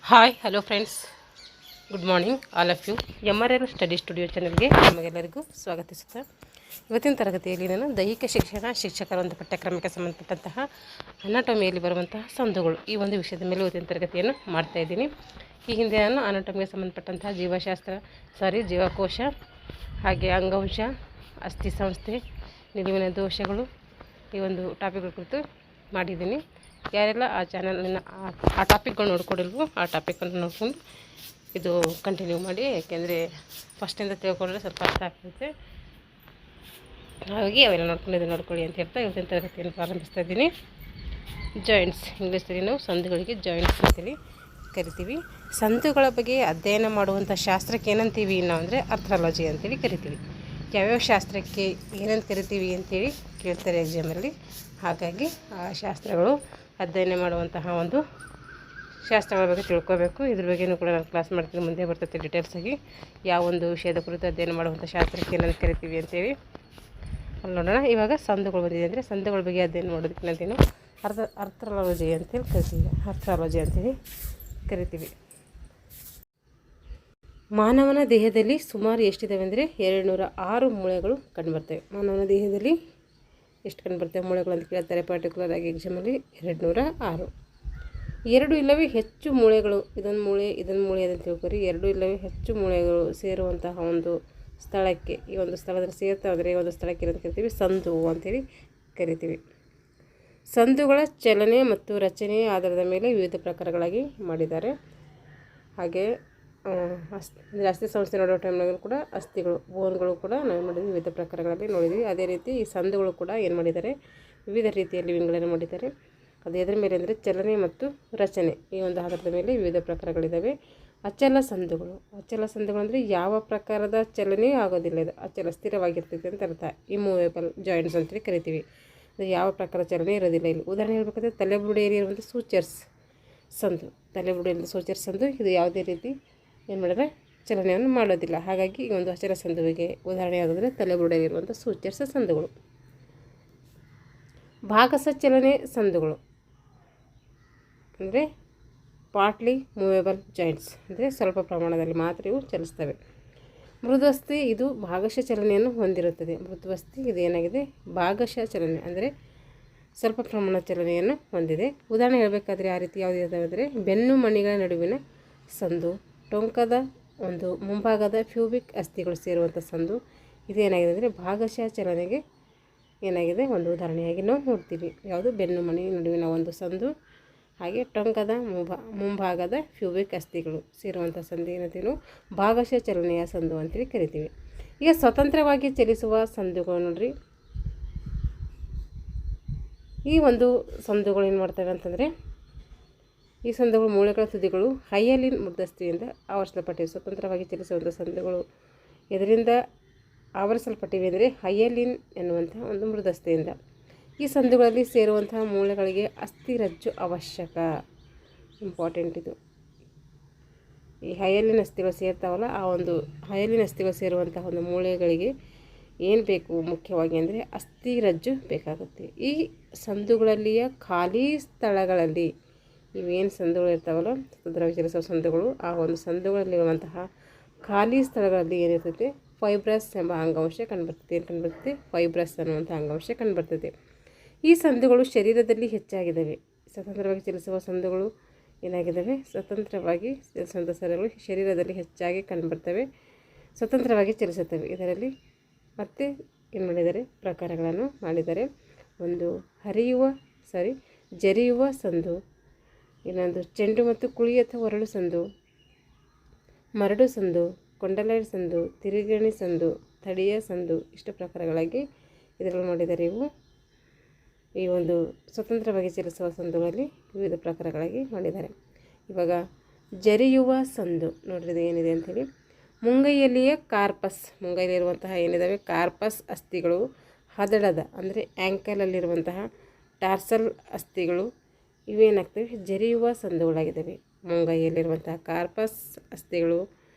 Hi hello friends, good morning all of you. MRL study studio ಚಾನಲ್ಗೆ ನಿಮಗೆಲ್ಲರಿಗೂ ಸ್ವಾಗತಿಸುತ್ತಾ ಇವತ್ತಿನ ತರಗತಿಯಲ್ಲಿ ನಾನು ದೈಹಿಕ ಶಿಕ್ಷಕರ ಒಂದು ಪಠ್ಯಕ್ರಮಕ್ಕೆ ಸಂಬಂಧಪಟ್ಟಂತಹ ಅನಾಟಮಿಯಲ್ಲಿ ಬರುವಂತಹ ಸಂದುಗಳು ಈ ಒಂದು ವಿಷಯದ ಮೇಲೆ ಇವತ್ತಿನ ತರಗತಿಯನ್ನು ಮಾಡ್ತಾಯಿದ್ದೀನಿ. ಈ ಹಿಂದೆ ನಾನು ಅನಾಟಮಿಗೆ ಸಂಬಂಧಪಟ್ಟಂತಹ ಜೀವಕೋಶ, ಹಾಗೆ ಅಂಗಾಂಶ, ಅಸ್ಥಿ ಸಂಸ್ಥೆ, ನಿಲುವಿನ ದೋಷಗಳು ಈ ಒಂದು ಟಾಪಿಕ್ಗಳ ಕುರಿತು ಮಾಡಿದ್ದೀನಿ. ಯಾರೆಲ್ಲ ಆ ಚಾನಲ್ನ ಆ ಟಾಪಿಕ್ಗಳು ನೋಡ್ಕೊಂಡಿಲ್ವೋ ಆ ಟಾಪಿಕನ್ನು ನೋಡ್ಕೊಂಡು ಇದು ಕಂಟಿನ್ಯೂ ಮಾಡಿ, ಯಾಕೆಂದರೆ ಫಸ್ಟಿಂದ ತಿಳ್ಕೊಂಡ್ರೆ ಸ್ವಲ್ಪ ಅರ್ಥ ಆಗ್ತೈತೆ. ಹಾಗಾಗಿ ಅವೆಲ್ಲ ನೋಡ್ಕೊಳ್ಳಿ ಅಂತ ಹೇಳ್ತಾ ಇವತ್ತಿನ ತರಗತಿಯನ್ನು ಪ್ರಾರಂಭಿಸ್ತಾ ಇದ್ದೀನಿ. ಜಾಯಿಂಟ್ಸ್, ಇಂಗ್ಲೀಷಲ್ಲಿ ನಾವು ಸಂದುಗಳಿಗೆ ಜಾಯಿಂಟ್ಸ್ ಅಂತೇಳಿ ಕರಿತೀವಿ. ಸಂದುಗಳ ಬಗ್ಗೆ ಅಧ್ಯಯನ ಮಾಡುವಂಥ ಶಾಸ್ತ್ರಕ್ಕೆ ಏನಂತೀವಿ ನಾವು ಅಂದರೆ ಅರ್ಥಾಲಜಿ ಅಂತೇಳಿ ಕರಿತೀವಿ. ಯಾವ್ಯಾವ ಶಾಸ್ತ್ರಕ್ಕೆ ಏನಂತ ಕರಿತೀವಿ ಅಂತೇಳಿ ಕೇಳ್ತಾರೆ ಎಕ್ಸಾಮಲ್ಲಿ. ಹಾಗಾಗಿ ಆ ಶಾಸ್ತ್ರಗಳು ಅಧ್ಯಯನ ಮಾಡುವಂತಹ ಒಂದು ಶಾಸ್ತ್ರಗಳ ಬಗ್ಗೆ ತಿಳ್ಕೋಬೇಕು. ಇದ್ರ ಬಗ್ಗೆಯೂ ಕೂಡ ನಾನು ಕ್ಲಾಸ್ ಮಾಡ್ತೀನಿ, ಮುಂದೆ ಬರ್ತೈತೆ ಡೀಟೇಲ್ಸಾಗಿ ಯಾವ ಒಂದು ವಿಷಯದ ಕುರಿತು ಅಧ್ಯಯನ ಮಾಡುವಂಥ ಶಾಸ್ತ್ರಕ್ಕೆ ಏನಂತ ಕರಿತೀವಿ ಅಂತೇಳಿ ಅಲ್ಲಿ ನೋಡೋಣ. ಇವಾಗ ಸಂದುಗಳು ಬಂದಿದೆ ಅಂದರೆ ಸಂದುಗಳ ಬಗ್ಗೆ ಅಧ್ಯಯನ ಮಾಡೋದಕ್ಕೆ ನಾವೇನು ಅರ್ಥಾಲಜಿ ಅಂತೇಳಿ ಕರಿತೀವಿ. ಅರ್ಥಾಲಜಿ ಅಂತೇಳಿ ಕರಿತೀವಿ. ಮಾನವನ ದೇಹದಲ್ಲಿ ಸುಮಾರು ಎಷ್ಟಿದ್ದಾವೆ ಅಂದರೆ 206 ಮೂಳೆಗಳು ಕಂಡುಬರ್ತವೆ. ಮಾನವನ ದೇಹದಲ್ಲಿ ಎಷ್ಟು ಕಂಡುಬರ್ತವೆ ಮೂಳೆಗಳು ಅಂತ ಕೇಳ್ತಾರೆ ಪರ್ಟಿಕ್ಯುಲರ್ ಆಗಿ ಎಕ್ಸಾಮಲ್ಲಿ. 206. 2 ಇಲ್ಲವೇ ಹೆಚ್ಚು ಮೂಳೆಗಳು, ಇದೊಂದು ಮೂಳೆ ಅಂತ ತಿಳ್ಕೊರಿ. 2 ಇಲ್ಲವೇ ಹೆಚ್ಚು ಮೂಳೆಗಳು ಸೇರುವಂತಹ ಒಂದು ಸ್ಥಳಕ್ಕೆ, ಈ ಒಂದು ಸ್ಥಳದಲ್ಲಿ ಸೇರ್ತಾವಂದರೆ ಈ ಒಂದು ಸ್ಥಳಕ್ಕೆ ಏನಂತ ಕರಿತೀವಿ, ಸಂದು ಅಂತೇಳಿ ಕರಿತೀವಿ. ಸಂದುಗಳ ಚಲನೆ ಮತ್ತು ರಚನೆಯ ಆಧಾರದ ಮೇಲೆ ವಿವಿಧ ಪ್ರಕಾರಗಳಾಗಿ ಮಾಡಿದ್ದಾರೆ. ಹಾಗೆ ಅಂದರೆ ಅಸ್ಥಿ ಸಂಸ್ಥೆ ನೋಡೋ ಟೈಮ್ನಾಗೂ ಕೂಡ ಅಸ್ಥಿಗಳು, ಬೋನ್ಗಳು ಕೂಡ ನಾವು ಮಾಡಿದ್ವಿ, ವಿವಿಧ ಪ್ರಕಾರಗಳಲ್ಲಿ ನೋಡಿದ್ವಿ. ಅದೇ ರೀತಿ ಈ ಸಂದುಗಳು ಕೂಡ ಏನು ಮಾಡಿದ್ದಾರೆ, ವಿವಿಧ ರೀತಿಯಲ್ಲಿ ಲಿವಿಂಗ್ಗಳನ್ನು ಮಾಡಿದ್ದಾರೆ. ಅದು ಎದರ ಮೇಲೆ ಅಂದರೆ ಚಲನೆ ಮತ್ತು ರಚನೆ ಈ ಒಂದು ಆಧಾರದ ಮೇಲೆ ವಿವಿಧ ಪ್ರಕಾರಗಳಿದ್ದಾವೆ. ಅಚಲ ಸಂದುಗಳು ಅಂದರೆ ಯಾವ ಪ್ರಕಾರದ ಚಲನೆಯೂ ಆಗೋದಿಲ್ಲ, ಇದು ಅಚಲ ಸ್ಥಿರವಾಗಿರ್ತೈತೆ ಅಂತ ಅರ್ಥ. ಇಮ್ಮೂವೇಬಲ್ ಜಾಯಿಂಟ್ಸ್ ಅಂತೇಳಿ ಕರಿತೀವಿ. ಅದು ಯಾವ ಪ್ರಕಾರ ಚಲನೆ ಇರೋದಿಲ್ಲ. ಇಲ್ಲಿ ಉದಾಹರಣೆ ಹೇಳ್ಬೇಕಂದ್ರೆ ತಲೆಬುರುಡೆಯಲ್ಲಿ ಇರುವಂಥ ಸೂಚರ್ಸ್ ಸಂದು, ತಲೆಬುರುಡೆಯಲ್ಲಿ ಸೂಚರ್ಸ್ ಸಂದು ಇದು ಯಾವುದೇ ರೀತಿ ಏನು ಮಾಡಿದ್ರೆ ಚಲನೆಯನ್ನು ಮಾಡೋದಿಲ್ಲ. ಹಾಗಾಗಿ ಈ ಒಂದು ಅಚಲ ಸಂದುವಿಗೆ ಉದಾಹರಣೆ ಯಾವುದಂದರೆ ತಲೆಬುರುಡೆಯಲ್ಲಿರುವಂಥ ಸೂಚರ್ಸ್ ಸಂದುಗಳು. ಭಾಗಸ ಚಲನೆ ಸಂದುಗಳು ಅಂದರೆ ಪಾರ್ಟ್ಲಿ ಮೂವೇಬಲ್ ಜಾಯಿಂಟ್ಸ್, ಅಂದರೆ ಸ್ವಲ್ಪ ಪ್ರಮಾಣದಲ್ಲಿ ಮಾತ್ರ ಇವು ಚಲಿಸ್ತವೆ. ಮೃದುವಸ್ಥಿ ಇದು ಭಾಗಶಃ ಚಲನೆಯನ್ನು ಹೊಂದಿರುತ್ತದೆ. ಮೃದುವಸ್ಥಿ ಇದು ಏನಾಗಿದೆ, ಭಾಗಶಃ ಚಲನೆ ಅಂದರೆ ಸ್ವಲ್ಪ ಪ್ರಮಾಣ ಚಲನೆಯನ್ನು ಹೊಂದಿದೆ. ಉದಾಹರಣೆ ಹೇಳಬೇಕಾದ್ರೆ ಆ ರೀತಿ ಯಾವುದು ಇದಾವೆ ಅಂದರೆ ಬೆನ್ನು ಮಣಿಗಳ ನಡುವಿನ ಸಂದು, ಟೊಂಕದ ಒಂದು ಮುಂಭಾಗದ ಪ್ಯೂಬಿಕ್ ಅಸ್ಥಿಗಳು ಸೇರುವಂಥ ಸಂದು, ಇದೇನಾಗಿದೆ ಅಂದರೆ ಭಾಗಶಃ ಚಲನೆಗೆ ಏನಾಗಿದೆ ಒಂದು ಉದಾಹರಣೆಯಾಗಿ ನಾವು ನೋಡ್ತೀವಿ. ಯಾವುದು, ಬೆನ್ನು ಮಣಿ ನಡುವಿನ ಒಂದು ಸಂದು, ಹಾಗೆ ಟೊಂಕದ ಮುಂಭಾಗದ ಪ್ಯೂಬಿಕ್ ಅಸ್ಥಿಗಳು ಸೇರುವಂಥ ಸಂದು ಏನಂತೀವಿ ನಾವು ಭಾಗಶಃ ಚಲನೆಯ ಸಂದು ಅಂತೇಳಿ ಕರಿತೀವಿ. ಈಗ ಸ್ವತಂತ್ರವಾಗಿ ಚಲಿಸುವ ಸಂದುಗಳು ನೋಡ್ರಿ. ಈ ಒಂದು ಸಂದುಗಳು ಏನು ಮಾಡ್ತವೆ ಅಂತಂದರೆ, ಈ ಸಂದುಗಳು ಮೂಳೆಗಳ ತುದಿಗಳು ಹೈಯಲಿನ್ ಮೃದುವಸ್ಥಿಯಿಂದ ಆವರಿಸಲ್ಪಟ್ಟಿವೆ. ಸ್ವತಂತ್ರವಾಗಿ ಚಲಿಸುವಂಥ ಸಂದುಗಳು ಇದರಿಂದ ಆವರಿಸಲ್ಪಟ್ಟಿವೆ ಅಂದರೆ ಹೈಯಲಿನ್ ಎನ್ನುವಂಥ ಒಂದು ಮೃದುವಸ್ಥಿಯಿಂದ. ಈ ಸಂದುಗಳಲ್ಲಿ ಸೇರುವಂತಹ ಮೂಳೆಗಳಿಗೆ ಅಸ್ಥಿರಜ್ಜು ಅವಶ್ಯಕ, ಇಂಪಾರ್ಟೆಂಟ್ ಇದು. ಈ ಹೈಯಲಿನ್ ಅಸ್ಥಿಗಳು ಸೇರ್ತಾವಲ್ಲ, ಆ ಒಂದು ಹೈಯಲಿನ್ ಅಸ್ಥಿಗಳು ಸೇರುವಂತಹ ಒಂದು ಮೂಳೆಗಳಿಗೆ ಏನು ಬೇಕು ಮುಖ್ಯವಾಗಿ ಅಂದರೆ ಅಸ್ಥಿರಜ್ಜು ಬೇಕಾಗುತ್ತೆ. ಈ ಸಂದುಗಳಲ್ಲಿಯ ಖಾಲಿ ಸ್ಥಳಗಳಲ್ಲಿ, ಇವೇನು ಸಂದುಗಳು ಇರ್ತಾವಲ್ಲ ಸ್ವತಂತ್ರವಾಗಿ ಚಲಿಸುವ ಸಂದುಗಳು, ಆ ಒಂದು ಸಂದುಗಳಲ್ಲಿರುವಂತಹ ಖಾಲಿ ಸ್ಥಳಗಳಲ್ಲಿ ಏನಿರ್ತೈತೆ, ಫೈಬ್ರಸ್ ಎಂಬ ಅಂಗಾಂಶ ಕಂಡುಬರ್ತದೆ. ಏನು ಕಂಡುಬರ್ತದೆ, ಫೈಬ್ರಸ್ ಅನ್ನುವಂಥ ಅಂಗಾಂಶ ಕಂಡುಬರ್ತದೆ. ಈ ಸಂದುಗಳು ಶರೀರದಲ್ಲಿ ಹೆಚ್ಚಾಗಿದ್ದಾವೆ. ಸ್ವತಂತ್ರವಾಗಿ ಚಲಿಸುವ ಸಂದುಗಳು ಏನಾಗಿದ್ದಾವೆ, ಸ್ವತಂತ್ರವಾಗಿ ಚಲಿಸುವಂಥ ಸಂದುಗಳು ಶರೀರದಲ್ಲಿ ಹೆಚ್ಚಾಗಿ ಕಂಡುಬರ್ತವೆ, ಸ್ವತಂತ್ರವಾಗಿ ಚಲಿಸುತ್ತವೆ. ಇದರಲ್ಲಿ ಮತ್ತೆ ಏನು ಮಾಡಿದ್ದಾರೆ, ಪ್ರಕಾರಗಳನ್ನು ಮಾಡಿದ್ದಾರೆ. ಒಂದು ಜರಿಯುವ ಸಂದು, ಇನ್ನೊಂದು ಚೆಂಡು ಮತ್ತು ಕುಳಿ ಅಥವಾ ಒರಳು ಸಂದು, ಮರಡು ಸಂದು, ಕೊಂಡಲಾಯ್ಡ್ ಸಂದು, ತಿರುಗಣಿ ಸಂದು, ತಡಿಯ ಸಂದು, ಇಷ್ಟು ಪ್ರಕಾರಗಳಾಗಿ ಇದರಲ್ಲಿ ಮಾಡಿದ್ದಾರೆ. ಈ ಒಂದು ಸ್ವತಂತ್ರವಾಗಿ ಚಲಿಸುವ ಸಂದುಗಳಲ್ಲಿ ವಿವಿಧ ಪ್ರಕಾರಗಳಾಗಿ ಮಾಡಿದ್ದಾರೆ. ಇವಾಗ ಜರಿಯುವ ಸಂದು ನೋಡ್ರಿ, ಏನಿದೆ ಅಂಥೇಳಿ, ಮುಂಗೈಯಲ್ಲಿಯ ಕಾರ್ಪಸ್, ಮುಂಗೈಲಿರುವಂತಹ ಏನಿದ್ದಾವೆ ಕಾರ್ಪಸ್ ಅಸ್ಥಿಗಳು, ಹದಳದ ಅಂದರೆ ಆ್ಯಂಕಲಲ್ಲಿರುವಂತಹ ಟಾರ್ಸಲ್ ಅಸ್ಥಿಗಳು, ಇವೇನಾಗ್ತವೆ ಜರಿಯುವ ಸಂದುಗಳಾಗಿದ್ದಾವೆ. ಮುಂಗೈಯಲ್ಲಿರುವಂತಹ ಕಾರ್ಪಸ್ ಅಸ್ಥಿಗಳು,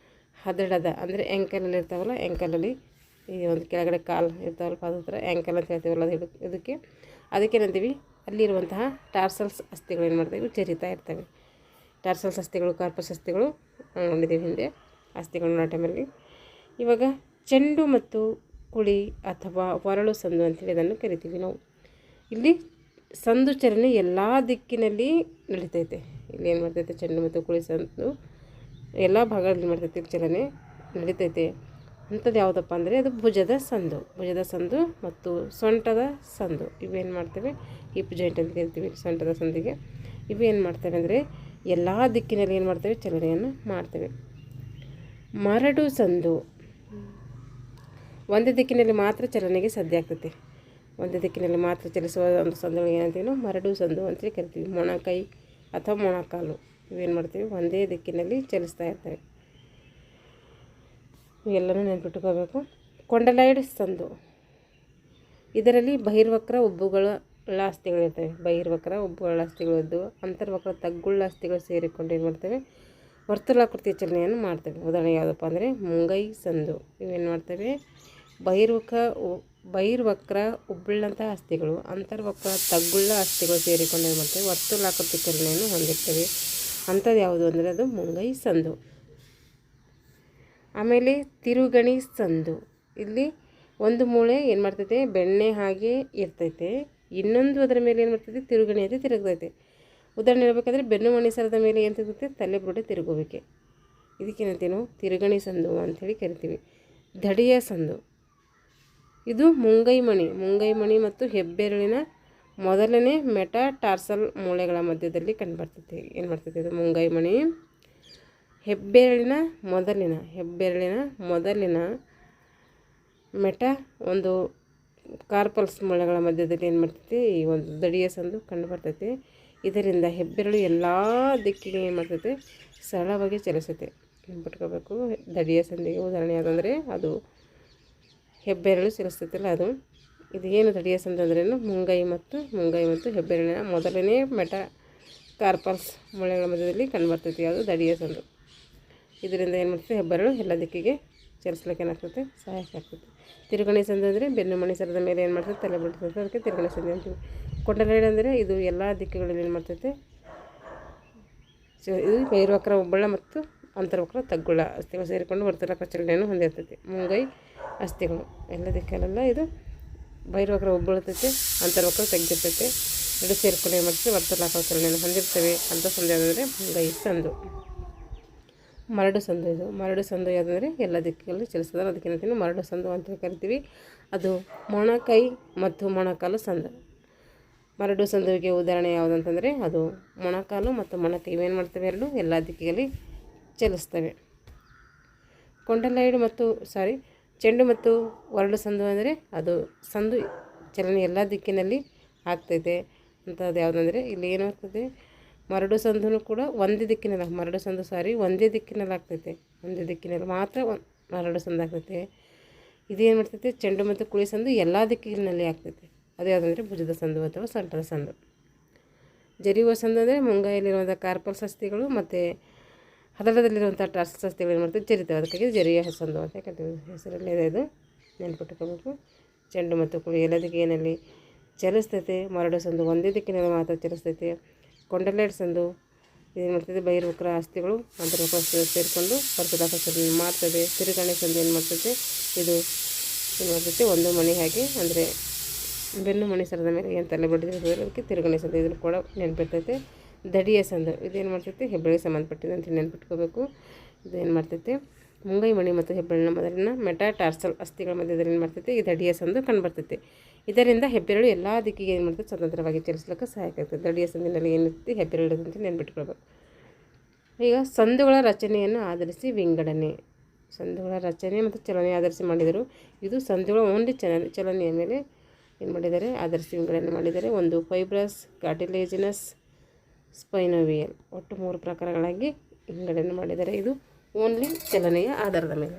ಹದಳದ ಅಂದರೆ ಆ್ಯಂಕಲಲ್ಲಿ ಇರ್ತಾವಲ್ಲ, ಆ್ಯಂಕಲಲ್ಲಿ ಈ ಒಂದು ಕೆಳಗಡೆ ಕಾಲು ಇರ್ತಾವಲ್ಲ, ಪಾದ ಹತ್ರ ಆ್ಯಂಕಲ್ ಅಂತ ಹೇಳ್ತೀವಲ್ಲ, ಅದಕ್ಕೇನಂತೀವಿ, ಅಲ್ಲಿರುವಂತಹ ಟಾರ್ಸಲ್ಸ್ ಅಸ್ಥಿಗಳು ಏನು ಮಾಡ್ತವೆ, ಜರಿತಾ ಇರ್ತವೆ. ಟಾರ್ಸಲ್ಸ್ ಅಸ್ಥಿಗಳು, ಕಾರ್ಪಸ್ ಅಸ್ಥಿಗಳು ನೋಡಿದ್ದೀವಿ ಹಿಂದೆ ಅಸ್ಥಿಗಳು ಆ ಟೈಮಲ್ಲಿ. ಇವಾಗ ಚೆಂಡು ಮತ್ತು ಕುಳಿ ಅಥವಾ ಹೊರಳು ಸಂದು ಅಂತೇಳಿ ಇದನ್ನು ಕರಿತೀವಿ ನಾವು. ಇಲ್ಲಿ ಸಂದು ಚಲನೆ ಎಲ್ಲ ದಿಕ್ಕಿನಲ್ಲಿ ನಡೀತೈತೆ. ಇಲ್ಲಿ ಏನು ಮಾಡ್ತೈತೆ, ಚೆಂಡು ಮತ್ತು ಕುಳಿ ಸಂದು ಎಲ್ಲ ಭಾಗಗಳಲ್ಲಿ ಮಾಡ್ತೈತೆ ಚಲನೆ ನಡೀತೈತೆ. ಅಂಥದ್ದು ಯಾವುದಪ್ಪ ಅಂದರೆ ಅದು ಭುಜದ ಸಂದು ಮತ್ತು ಸೊಂಟದ ಸಂದು. ಇವೇನು ಮಾಡ್ತೇವೆ, ಹಿಪ್ ಜಾಯಿಂಟ್ ಅಂತ ಕರಿತೀವಿ ಸೊಂಟದ ಸಂದಿಗೆ. ಇವೇನು ಮಾಡ್ತೇವೆ ಅಂದರೆ ಎಲ್ಲ ದಿಕ್ಕಿನಲ್ಲಿ ಏನು ಮಾಡ್ತೇವೆ, ಚಲನೆಯನ್ನು ಮಾಡ್ತೇವೆ. ಮರಡು ಸಂದು ಒಂದೇ ದಿಕ್ಕಿನಲ್ಲಿ ಮಾತ್ರ ಚಲನೆಗೆ ಸಾಧ್ಯ ಆಗ್ತೈತೆ. ಒಂದೇ ದಿಕ್ಕಿನಲ್ಲಿ ಮಾತ್ರ ಚಲಿಸುವ ಒಂದು ಸಂದುಗಳು ಏನಂತೀವಿ ನಾವು ಮರಡು ಸಂದು ಅಂತೇಳಿ ಕರಿತೀವಿ. ಮೊಣಕೈ ಅಥವಾ ಮೊಣಕಾಲು ಇವೇನು ಮಾಡ್ತೀವಿ, ಒಂದೇ ದಿಕ್ಕಿನಲ್ಲಿ ಚಲಿಸ್ತಾ ಇರ್ತವೆ. ಇವೆಲ್ಲನೂ ನೆನ್ಪಿಟ್ಕೋಬೇಕು. ಕೊಂಡಲಾಯ್ಡ್ ಸಂದು, ಇದರಲ್ಲಿ ಬಹಿರ್ವಕ್ರ ಉಬ್ಬುಗಳ ಅಸ್ಥಿಗಳಿರ್ತವೆ. ಬಹಿರ್ವಕ್ರ ಉಬ್ಬುಗಳ ಅಸ್ಥಿಗಳಿದ್ದು ಅಂತರ್ವಕ್ರ ತಗ್ಗುಳ್ಳ ಅಸ್ಥಿಗಳು ಸೇರಿಕೊಂಡು ಏನು ಮಾಡ್ತವೆ, ವರ್ತುಲಾಕೃತಿಯ ಚಲನೆಯನ್ನು ಮಾಡ್ತವೆ. ಉದಾಹರಣೆ ಯಾವುದಪ್ಪ ಅಂದರೆ ಮುಂಗೈ ಸಂದು. ಇವೇನು ಮಾಡ್ತವೆ, ಬಹಿರ್ವಕ್ರ ಉಬ್ಬುಳ್ಳಂಥ ಅಸ್ಥಿಗಳು ಅಂತರ್ವಕ್ರ ತಗ್ಗುಳ್ಳ ಅಸ್ಥಿಗಳು ಸೇರಿಕೊಂಡು ಏನು ಮಾಡ್ತವೆ, ವರ್ತುಲಾಕೃತಿ ಚಲನೆಯನ್ನು ಹೊಂದಿರ್ತವೆ. ಅಂಥದ್ದು ಯಾವುದು ಅಂದರೆ ಅದು ಮುಂಗೈ ಸಂದು. ಆಮೇಲೆ ತಿರುಗಣಿ ಸಂದು, ಇಲ್ಲಿ ಒಂದು ಮೂಳೆ ಏನು ಮಾಡ್ತೈತೆ, ಬೆಣ್ಣೆ ಹಾಗೆ ಇರ್ತೈತೆ, ಇನ್ನೊಂದು ಅದರ ಮೇಲೆ ಏನು ಮಾಡ್ತೈತೆ, ತಿರುಗಣಿ ಅಂತ ತಿರುಗ್ತೈತೆ. ಉದಾಹರಣೆ ಹೇಳ್ಬೇಕಂದ್ರೆ ಬೆನ್ನು ಮಣಿಸರದ ಮೇಲೆ ಏನು ತಿರುಗುತ್ತೆ, ತಲೆ ಬುರುಡೆ ತಿರುಗುವಿಕೆ. ಇದಕ್ಕೇನಂತೀವಿ ನಾವು ತಿರುಗಣಿ ಸಂದು ಅಂಥೇಳಿ ಕರಿತೀವಿ. ದಡಿಯ ಸಂದು, ಇದು ಮುಂಗೈ ಮಣಿ ಮತ್ತು ಹೆಬ್ಬೆರಳಿನ ಮೊದಲನೇ ಮೆಟಾಟಾರ್ಸಲ್ ಮೂಳೆಗಳ ಮಧ್ಯದಲ್ಲಿ ಕಂಡುಬರ್ತೈತೆ. ಏನು ಮಾಡ್ತೈತೆ ಇದು ಮುಂಗೈ ಮಣಿ ಹೆಬ್ಬೆರಳಿನ ಮೊದಲಿನ ಮೆಟಾ ಒಂದು ಕಾರ್ಪಲ್ಸ್ ಮೂಳೆಗಳ ಮಧ್ಯದಲ್ಲಿ ಏನು ಮಾಡ್ತೈತಿ, ಈ ಒಂದು ದಡಿಯ ಸಂದು ಕಂಡುಬರ್ತೈತೆ. ಇದರಿಂದ ಹೆಬ್ಬೆರಳು ಎಲ್ಲ ದಿಕ್ಕಿಗೆ ಏನು ಮಾಡ್ತೈತೆ, ಸರಳವಾಗಿ ಚಲಿಸುತ್ತೆ. ನೆನ್ಪಿಟ್ಕೋಬೇಕು. ದಡಿಯ ಸಂದಿಗೆ ಉದಾಹರಣೆ ಯಾವುದಂದರೆ ಅದು ಹೆಬ್ಬೆರಳು ಚಲಿಸ್ತೈತಲ್ಲ ಅದು. ಇದು ಏನು ದಡಿಯ ಸಂದು ಅಂದ್ರೇನು, ಮುಂಗೈ ಮತ್ತು ಹೆಬ್ಬೆರಳಿನ ಮೊದಲನೇ ಮೆಟಾ ಕಾರ್ಪಲ್ಸ್ ಮೂಳೆಗಳ ಮಧ್ಯದಲ್ಲಿ ಕಂಡುಬರ್ತೈತಿ. ಅದು ದಡಿಯ ಸಂದು. ಇದರಿಂದ ಏನು ಮಾಡ್ತೈತೆ, ಹೆಬ್ಬೆರಳು ಎಲ್ಲ ದಿಕ್ಕಿಗೆ ಚಲಿಸ್ಲಿಕ್ಕೆ ಏನಾಗ್ತೈತೆ, ಸಹಾಯಕ ಆಗ್ತೈತೆ. ತಿರುಗಣಿ ಸಂದು ಅಂದರೆ ಬೆನ್ನು ಮಣಿಸರದ ಮೇಲೆ ಏನು ಮಾಡ್ತೈತೆ, ತಲೆ ಬಿಡ್ತೈತೆ, ಅದಕ್ಕೆ ತಿರುಗಣಿ ಸಂದು ಅಂತೀವಿ. ಕೊಂಡಲಾಯ್ಡ್ ಅಂದರೆ ಇದು ಎಲ್ಲ ದಿಕ್ಕುಗಳಲ್ಲಿ ಏನು ಮಾಡ್ತೈತೆ, ಇದು ಬಹಿರ್ವಕ್ರ ಉಬ್ಬಳ ಮತ್ತು ಅಂತರ್ವಕ್ರ ತಗ್ಗುಳ ಅಸ್ಥಿಗಳು ಸೇರಿಕೊಂಡು ವರ್ತುಲಾಕೃತಿ ಚಲನೆಯನ್ನು ಹೊಂದಿರ್ತೈತೆ. ಮುಂಗೈ ಅಸ್ಥಿಗಳು ಎಲ್ಲ ದಿಕ್ಕಲ್ಲೆಲ್ಲ ಇದು ಬಹಿರ್ವಕ್ರ ಉಬ್ಬಳ್ತೈತೆ, ಅಂತರ್ವಕ್ರ ತಗ್ಗಿರ್ತೈತೆ, ಎರಡು ಸೇರಿಕೊಂಡು ಏನು ಮಾಡ್ತೈತೆ, ವರ್ತುಲಾಕೃತಿ ಚಲನೆಯನ್ನು ಹೊಂದಿರ್ತವೆ. ಅಂಥ ಸಂದು ಯಾವುದಂದರೆ ಮುಂಗೈ ಸಂದು. ಮರಡು ಸಂದು, ಇದು ಮರಡು ಸಂದು ಯಾವುದಂದರೆ ಎಲ್ಲ ದಿಕ್ಕುಗಳಲ್ಲಿ ಚಲಿಸ್ತದೆ, ಅದಕ್ಕೇನಂತೀವಿ ಮರಡು ಸಂದು ಅಂತ ಕರಿತೀವಿ. ಅದು ಮೊಣಕೈ ಮತ್ತು ಮೊಣಕಾಲು ಸಂದು. ಮರಡು ಸಂದುವಿಗೆ ಉದಾಹರಣೆ ಯಾವುದಂತಂದರೆ ಅದು ಮೊಣಕಾಲು ಮತ್ತು ಮೊಣಕೈ ಇವೇನು ಮಾಡ್ತವೆ, ಎರಡು ಎಲ್ಲ ದಿಕ್ಕಿನಲ್ಲಿ ಚಲಿಸ್ತವೆ. ಚೆಂಡು ಮತ್ತು ಹೊರಳು ಸಂದು ಅಂದರೆ ಅದು ಸಂದು ಚಲನೆ ಎಲ್ಲ ದಿಕ್ಕಿನಲ್ಲಿ ಆಗ್ತೈತೆ. ಅಂಥದ್ದು ಯಾವುದಂದರೆ ಇಲ್ಲಿ ಏನಾಗ್ತದೆ, ಮರಡು ಸಂದು ಕೂಡ ಒಂದೇ ದಿಕ್ಕಿನಲ್ಲಿ ಒಂದೇ ದಿಕ್ಕಿನಲ್ಲಿ ಆಗ್ತೈತೆ. ಒಂದೇ ದಿಕ್ಕಿನಲ್ಲಿ ಮಾತ್ರ ಮರಡು ಸಂದು ಆಗ್ತೈತೆ. ಇದೇನು ಮಾಡ್ತೈತೆ, ಚೆಂಡು ಮತ್ತು ಕುಳಿ ಸಂದು ಎಲ್ಲ ದಿಕ್ಕಿನಲ್ಲಿ ಆಗ್ತೈತೆ. ಅದು ಯಾವುದಂದರೆ ಭುಜದ ಸಂದು ಅಥವಾ ಸೊಂಟದ ಸಂದು. ಜರಿಯುವ ಸಂದು ಅಂದರೆ ಮುಂಗೈಯಲ್ಲಿರುವಂಥ ಕಾರ್ಪಲ್ಸ್ ಅಸ್ಥಿಗಳು ಮತ್ತು ಹದಳದಲ್ಲಿರುವಂಥ ಟಾರ್ಸಲ್ಸ್ ಅಸ್ಥಿಗಳು ಏನು ಮಾಡ್ತೈತೆ, ಜರಿತವೆ. ಅದಕ್ಕಾಗಿ ಜರಿಯ ಸಂದು ಅಂತ ಕರಿತೀವಿ. ಹೆಸರಲ್ಲಿ ಇದು ನೆನ್ಪಿಟ್ಕೋಬೇಕು. ಚೆಂಡು ಮತ್ತು ಕುಳಿ ಎಲ್ಲ ದಿಕ್ಕಿನಲ್ಲಿ ಚಲಿಸ್ತೈತೆ. ಮರಡು ಸಂದು ಒಂದೇ ದಿಕ್ಕಿನಲ್ಲಿ ಮಾತ್ರ ಚಲಿಸ್ತೈತೆ. ಕೊಂಡಲಾಯ್ಡ್ ಸಂದು ಇದೇನು ಮಾಡ್ತೈತೆ, ಬಹಿರ್ವಕ್ರ ಅಸ್ಥಿಗಳು ಅಂತರ್ವಕ್ರ ಅಸ್ಥಿಗಳು ಸೇರಿಕೊಂಡು ವರ್ತುಲಾಕೃತಿ ಮಾಡ್ತದೆ. ತಿರುಗಣಿ ಸಂದು ಏನು ಮಾಡ್ತೈತೆ, ಇದು ಏನು ಮಾಡ್ತೈತೆ, ಒಂದು ಮಣಿ ಹಾಗೆ ಅಂದರೆ ಬೆನ್ನು ಮಣಿಸರದ ಮೇಲೆ ಏನು ತಲೆ ಬಡಿದಿರ್ತದೆ ಅದಕ್ಕೆ ತಿರುಗಣಿ ಸಂದು. ಇದನ್ನು ಕೂಡ ನೆನ್ಪಿರ್ತೈತೆ. ದಡಿಯ ಸಂದು ಇದೇನು ಮಾಡ್ತೈತೆ, ಹೆಬ್ಬೆರಳಿಗೆ ಸಂಬಂಧಪಟ್ಟಿದೆ ಅಂತ ನೆನ್ಪಿಟ್ಕೋಬೇಕು. ಇದೇನು ಮಾಡ್ತೈತೆ, ಮುಂಗೈ ಮಣಿ ಮತ್ತು ಹೆಬ್ಬೆರಳಿನ ಮೊದಲಿನ ಮೆಟಾಟಾರ್ಸಲ್ ಅಸ್ಥಿಗಳ ಮಧ್ಯದಲ್ಲಿ ಏನು ಮಾಡ್ತೈತೆ, ಈ ದಡಿಯ ಸಂದು ಕಂಡುಬರ್ತೈತೆ. ಇದರಿಂದ ಹೆಬ್ಬೆರಳು ಎಲ್ಲ ದಿಕ್ಕಿಗೆ ಏನು ಮಾಡ್ತೈತೆ, ಸ್ವತಂತ್ರವಾಗಿ ಚಲಿಸ್ಲಿಕ್ಕೆ ಸಹಾಯಕ ಆಗ್ತದೆ. ದಡಿಯ ಸಂದಿನಲ್ಲಿ ಏನಿರ್ತೈತೆ, ಹೆಬ್ಬೆರಳು ಅಂತ ನೆನ್ಪಿಟ್ಕೊಳ್ಬೇಕು. ಈಗ ಸಂದುಗಳ ರಚನೆಯನ್ನು ಆಧರಿಸಿ ವಿಂಗಡಣೆ. ಸಂದುಗಳ ರಚನೆ ಮತ್ತು ಚಲನೆ ಆಧರಿಸಿ ಮಾಡಿದರು. ಇದು ಸಂದುಗಳ ಓನ್ಲಿ ಚಲನೆಯ ಮೇಲೆ ಏನು ಮಾಡಿದ್ದಾರೆ, ಆಧರಿಸಿ ವಿಂಗಡಣೆ ಮಾಡಿದ್ದಾರೆ. ಒಂದು ಫೈಬ್ರಸ್, ಕಾರ್ಟಿಲೇಜಿನಸ್, ಸ್ಪೈನೋವಿಯಲ್, ಒಟ್ಟು 3 ಪ್ರಕಾರಗಳಾಗಿ ವಿಂಗಡಣೆ ಮಾಡಿದ್ದಾರೆ. ಇದು ಓನ್ಲಿ ಚಲನೆಯ ಆಧಾರದ ಮೇಲೆ.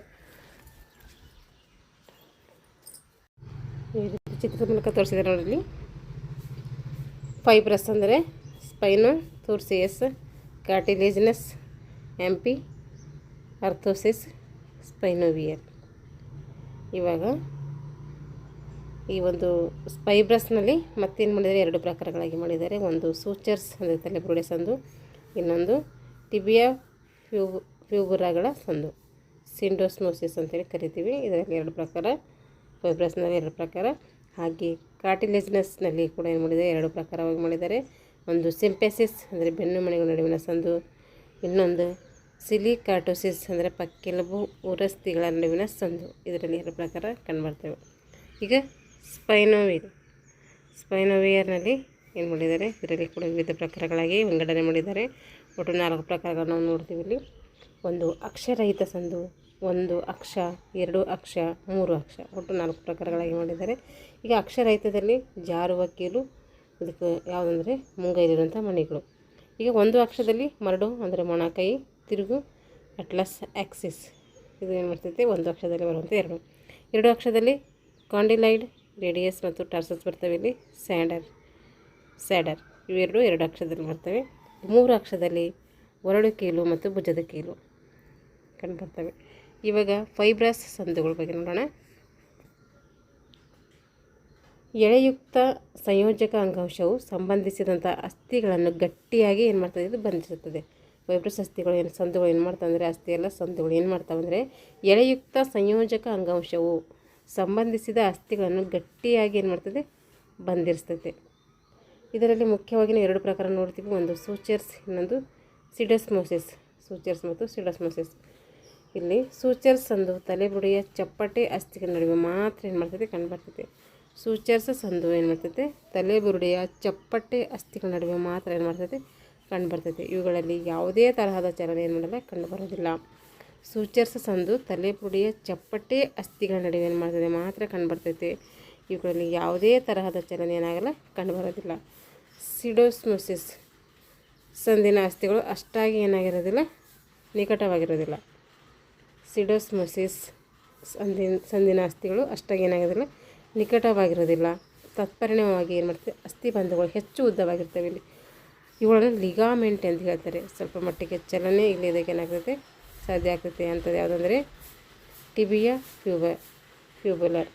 ಈ ರೀತಿ ಚಿತ್ರದ ಮೂಲಕ ತೋರಿಸಿದ್ದಾರೆ ನೋಡಲಿ. ಫೈಬ್ರಸ್ ಅಂದರೆ ಸ್ಪೈನೋ ಥೂರ್ಸಿಯಸ್, ಕಾರ್ಟಿಲೇಜಿನಸ್, ಆಂಪಿ ಅರ್ಥೋಸಿಸ್, ಸ್ಪೈನೋವಿಯಲ್. ಇವಾಗ ಈ ಒಂದು ಫೈಬ್ರಸ್ನಲ್ಲಿ ಮತ್ತೇನು ಮಾಡಿದ್ದಾರೆ, 2 ಪ್ರಕಾರಗಳಾಗಿ ಮಾಡಿದ್ದಾರೆ. ಒಂದು ಸೂಚರ್ಸ್ ಅಂದರೆ ತಲೆಬುರುಡೆ ಸಂದು, ಇನ್ನೊಂದು ಟಿಬಿಯಾ ಫ್ಯೂಬುರಾಗಳ ಸಂದು ಸಿಂಡೋಸ್ಮೋಸಿಸ್ ಅಂತೇಳಿ ಕರಿತೀವಿ. ಇದರಲ್ಲಿ ಎರಡು ಪ್ರಕಾರ, ಫೈಬ್ರಸ್ನಲ್ಲಿ ಎರಡು ಪ್ರಕಾರ, ಹಾಗೆ ಕಾರ್ಟಿಲೇಜ್ನಸ್ನಲ್ಲಿ ಕೂಡ ಏನು ಮಾಡಿದ್ದಾರೆ, ಎರಡು ಪ್ರಕಾರವಾಗಿ ಮಾಡಿದ್ದಾರೆ. ಒಂದು ಸಿಂಪೆಸಿಸ್ ಅಂದರೆ ಬೆನ್ನು ಮಣಿಗಳ ನಡುವಿನ ಸಂದು, ಇನ್ನೊಂದು ಸಿಲಿಕಾಟೋಸಿಸ್ ಅಂದರೆ ಪಕ್ಕೆಲುಬು ಉರಸ್ತಿಗಳ ನಡುವಿನ ಸಂದು. ಇದರಲ್ಲಿ ಎರಡು ಪ್ರಕಾರ ಕಂಡುಬರ್ತವೆ. ಈಗ ಸ್ಪೈನೋವಿಯರ್ನಲ್ಲಿ ಏನು ಮಾಡಿದ್ದಾರೆ, ಇದರಲ್ಲಿ ಕೂಡ ವಿವಿಧ ಪ್ರಕಾರಗಳಾಗಿ ವಿಂಗಡಣೆ ಮಾಡಿದ್ದಾರೆ. ಒಟ್ಟು 4 ಪ್ರಕಾರಗಳನ್ನು ನಾವು ನೋಡ್ತೀವಿ ಇಲ್ಲಿ. ಒಂದು ಅಕ್ಷರಹಿತ ಸಂದು, ಒಂದು ಅಕ್ಷ, 2 ಅಕ್ಷ, 3 ಅಕ್ಷ, ಒಟ್ಟು 4 ಪ್ರಕಾರಗಳಾಗಿ ಮಾಡಿದ್ದಾರೆ. ಈಗ ಅಕ್ಷರಹಿತದಲ್ಲಿ ಜಾರುವ ಕೀಲು, ಇದಕ್ಕೆ ಯಾವುದಂದರೆ ಮುಂಗೈಲಿರುವಂಥ ಮಣಿಗಳು. ಈಗ ಒಂದು ಅಕ್ಷದಲ್ಲಿ ಮರಡು ಅಂದರೆ ಮೊಣಕೈ, ತಿರುಗು, ಅಟ್ಲಸ್ ಆಕ್ಸಿಸ್, ಇದು ಏನು ಮಾಡ್ತೈತೆ, ಒಂದು ಅಕ್ಷದಲ್ಲಿ ಬರುವಂಥ ಎರಡು ಅಕ್ಷದಲ್ಲಿ ಕಾಂಡಿಲೈಡ್, ರೇಡಿಯಸ್ ಮತ್ತು ಟಾರ್ಸಸ್ ಬರ್ತವೆ. ಇಲ್ಲಿ ಸ್ಯಾಡರ್ ಇವೆರಡು 2 ಅಕ್ಷರದಲ್ಲಿ ಬರ್ತವೆ. 3 ಅಕ್ಷರದಲ್ಲಿ ಒರಳು ಕೀಲು ಮತ್ತು ಭುಜದ ಕೀಲು ಕಂಡುಬರ್ತವೆ. ಇವಾಗ ಫೈಬ್ರಸ್ ಸಂದುಗಳ ಬಗ್ಗೆ ನೋಡೋಣ. ಎಳೆಯುಕ್ತ ಸಂಯೋಜಕ ಅಂಗಾಂಶವು ಸಂಬಂಧಿಸಿದಂಥ ಅಸ್ಥಿಗಳನ್ನು ಗಟ್ಟಿಯಾಗಿ ಏನು ಮಾಡ್ತದೆ, ಇದು ಬಂಧಿಸುತ್ತದೆ. ಫೈಬ್ರಸ್ ಅಸ್ಥಿಗಳು ಏನು ಸಂದುಗಳು ಏನು ಮಾಡ್ತಾವೆ ಅಂದರೆ, ಅಸ್ಥಿಯೆಲ್ಲ ಸಂದುಗಳು ಏನು ಮಾಡ್ತಾವೆ ಅಂದರೆ, ಎಳೆಯುಕ್ತ ಸಂಯೋಜಕ ಅಂಗಾಂಶವು ಸಂಬಂಧಿಸಿದ ಅಸ್ಥಿಗಳನ್ನು ಗಟ್ಟಿಯಾಗಿ ಏನು ಮಾಡ್ತದೆ, ಬಂಧಿಸ್ತದೆ. ಇದರಲ್ಲಿ ಮುಖ್ಯವಾಗಿ 2 ಪ್ರಕಾರ ನೋಡ್ತೀವಿ. ಒಂದು ಸೂಚರ್ಸ್, ಇನ್ನೊಂದು ಸಿಡೋಸ್ಮೋಸಿಸ್. ಸೂಚರ್ಸ್ ಮತ್ತು ಸಿಡೋಸ್ಮೋಸಿಸ್. ಇಲ್ಲಿ ಸೂಚರ್ಸ್ ಸಂದು ತಲೆಬುಡಿಯ ಚಪ್ಪಟೆ ಅಸ್ಥಿಗಳ ನಡುವೆ ಮಾತ್ರ ಏನು ಮಾಡ್ತದೆ, ಕಂಡುಬರ್ತದೆ. ಸೂಚರ್ಸ್ ಸಂದು ಏನು ಮಾಡ್ತದೆ, ತಲೆಬುರುಡೆಯ ಚಪ್ಪಟೆ ಅಸ್ಥಿಗಳ ನಡುವೆ ಮಾತ್ರ ಏನು ಮಾಡ್ತದೆ, ಕಂಡುಬರ್ತದೆ. ಇವುಗಳಲ್ಲಿ ಯಾವುದೇ ತರಹದ ಚಲನೆ ಏನು ಮಾಡಲ್ಲ, ಕಂಡುಬರೋದಿಲ್ಲ. ಸೂಚರ್ಸ್ ಸಂದು ತಲೆಬುರುಡೆಯ ಚಪ್ಪಟೆ ಅಸ್ಥಿಗಳ ನಡುವೆ ಏನು ಮಾಡ್ತದೆ, ಮಾತ್ರ ಕಂಡುಬರ್ತೈತೆ. ಇವುಗಳಲ್ಲಿ ಯಾವುದೇ ತರಹದ ಚಲನೆ ಏನಾಗಲ್ಲ, ಕಂಡುಬರೋದಿಲ್ಲ. ಸಿಡೋಸ್ಮೋಸಿಸ್ ಸಂದಿನ ಅಸ್ಥಿಗಳು ಅಷ್ಟಾಗಿ ಏನಾಗಿರೋದಿಲ್ಲ, ನಿಕಟವಾಗಿರೋದಿಲ್ಲ. ಸಿಡೋಸ್ಮೋಸಿಸ್ ಸಂದಿನ ಅಸ್ಥಿಗಳು ಅಷ್ಟಾಗಿ ಏನಾಗೋದಿಲ್ಲ, ನಿಕಟವಾಗಿರೋದಿಲ್ಲ. ತತ್ಪರಿಣಾಮವಾಗಿ ಏನು ಮಾಡ್ತದೆ, ಅಸ್ಥಿಬಂಧಗಳು ಹೆಚ್ಚು ಉದ್ದವಾಗಿರ್ತವೆ. ಇಲ್ಲಿ ಇವುಗಳನ್ನು ಲಿಗಾಮೆಂಟ್ ಅಂತ ಹೇಳ್ತಾರೆ. ಸ್ವಲ್ಪ ಮಟ್ಟಿಗೆ ಚಲನೆ ಇಲ್ಲಿ ಇದಕ್ಕೆ ಏನಾಗ್ತದೆ, ಸಾಧ್ಯ ಆಗ್ತದೆ. ಅಂಥದ್ದು ಯಾವುದಂದರೆ ಟಿಬಿಯಾ ಫ್ಯೂಬುಲರ್.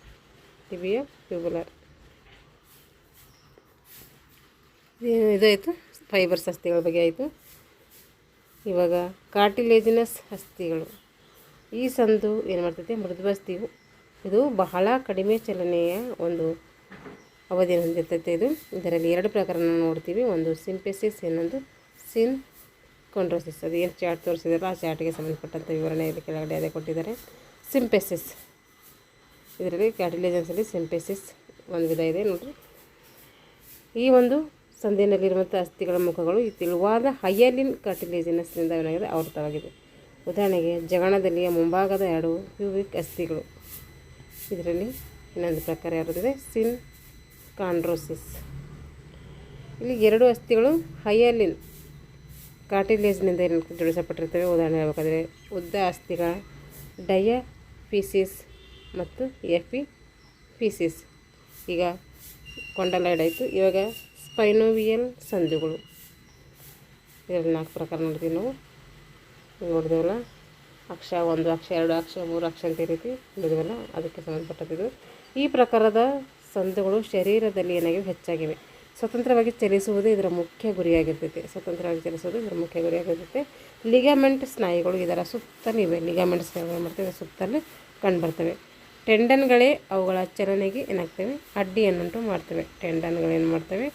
ಇದಾಯಿತು ಫೈಬರ್ಸ್ ಅಸ್ಥಿಗಳ ಬಗ್ಗೆ ಆಯಿತು. ಇವಾಗ ಕಾರ್ಟಿಲೇಜಿನಸ್ ಅಸ್ಥಿಗಳು. ಈ ಸಂದು ಏನು ಮಾಡ್ತೈತೆ, ಮೃದುವಸ್ಥಿಯು ಇದು ಬಹಳ ಕಡಿಮೆ ಚಲನೆಯ ಒಂದು ಅವಧಿಯನ್ನು ಹೊಂದಿರ್ತೈತೆ. ಇದರಲ್ಲಿ 2 ಪ್ರಕಾರ ನಾವು ನೋಡ್ತೀವಿ. ಒಂದು ಸಿಂಪೆಸಿಸ್, ಇನ್ನೊಂದು ಸಿನ್ಕೊಂಡ್ರೋಸಿಸ್. ಅದು ಏನು ಚಾರ್ಟ್ ತೋರಿಸಿದಾರೋ ಆ ಚಾರ್ಟ್ಗೆ ಸಂಬಂಧಪಟ್ಟಂಥ ವಿವರಣೆ ಇಲ್ಲಿ ಕೆಳಗಡೆ ಅದೇ ಕೊಟ್ಟಿದ್ದಾರೆ. ಸಿಂಪೆಸಿಸ್, ಇದರಲ್ಲಿ ಕಾರ್ಟಿಲೇಜನ್ಸಲ್ಲಿ ಸಿಂಪೆಸಿಸ್ ಒಂದು ವಿಧ ಇದೆ ನೋಡಿರಿ. ಈ ಒಂದು ಸಂಧಿನಲ್ಲಿರುವಂಥ ಅಸ್ಥಿಗಳ ಮುಖಗಳು ಈ ತೆಳುವಾದ ಹೈಯಲಿನ್ ಕಾರ್ಟಿಲೇಜಿನಸ್ನಿಂದ ಏನಾಗಿದೆ, ಆವೃತವಾಗಿದೆ. ಉದಾಹರಣೆಗೆ ಜಗಣದಲ್ಲಿಯ ಮುಂಭಾಗದ 2 ಪ್ಯೂಬಿಕ್ ಅಸ್ಥಿಗಳು. ಇದರಲ್ಲಿ ಇನ್ನೊಂದು ಪ್ರಕಾರ ಯಾವ್ದಿದೆ, ಸಿನ್ಕಾಂಡ್ರೋಸಿಸ್. ಇಲ್ಲಿ 2 ಅಸ್ಥಿಗಳು ಹೈಯಲಿನ್ ಕಾರ್ಟಿಲೇಜ್ನಿಂದ ಏನು ಜೋಡಿಸಲ್ಪಟ್ಟಿರ್ತವೆ. ಉದಾಹರಣೆ ಹೇಳಬೇಕಾದ್ರೆ ಉದ್ದ ಅಸ್ಥಿಗಳ ಡಯಾಫಿಸಿಸ್ ಮತ್ತು ಎಪಿಫಿಸಿಸ್. ಈಗ ಕೊಂಡಲೈಡ್ ಆಯಿತು. ಇವಾಗ ಸ್ಪೈನೋವಿಯಲ್ ಸಂದುಗಳು. ಇದರಲ್ಲಿ 4 ಪ್ರಕಾರ ನೋಡ್ತೀವಿ ನಾವು. ನೋಡಿದೆವಲ್ಲ, ಅಕ್ಷ 1 ಅಕ್ಷ, 2 ಅಕ್ಷ, 3 ಅಕ್ಷ ಅಂತ ರೀತಿ ನೋಡಿದೆವಲ್ಲ, ಅದಕ್ಕೆ ಸಂಬಂಧಪಟ್ಟದ್ದು. ಈ ಪ್ರಕಾರದ ಸಂದುಗಳು ಶರೀರದಲ್ಲಿ ಏನಾಗಿವೆ, ಹೆಚ್ಚಾಗಿವೆ. ಸ್ವತಂತ್ರವಾಗಿ ಚಲಿಸುವುದೇ ಇದರ ಮುಖ್ಯ ಗುರಿಯಾಗಿರ್ತೈತೆ. ಲಿಗಾಮೆಂಟ್ ಸ್ನಾಯುಗಳು ಇದರ ಸುತ್ತಲಿವೆ. ಲಿಗಾಮೆಂಟ್ ಸ್ನಾಯುಗಳು ಏನು ಮಾಡ್ತವೆ, ಸುತ್ತಲೂ ಕಂಡುಬರ್ತವೆ. ಟೆಂಡನ್ಗಳೇ ಅವುಗಳ ಚಲನೆಗೆ ಏನಾಗ್ತವೆ, ಅಡ್ಡಿಯನ್ನುಂಟು ಮಾಡ್ತವೆ. ಟೆಂಡನ್ಗಳು ಏನು ಮಾಡ್ತವೆ,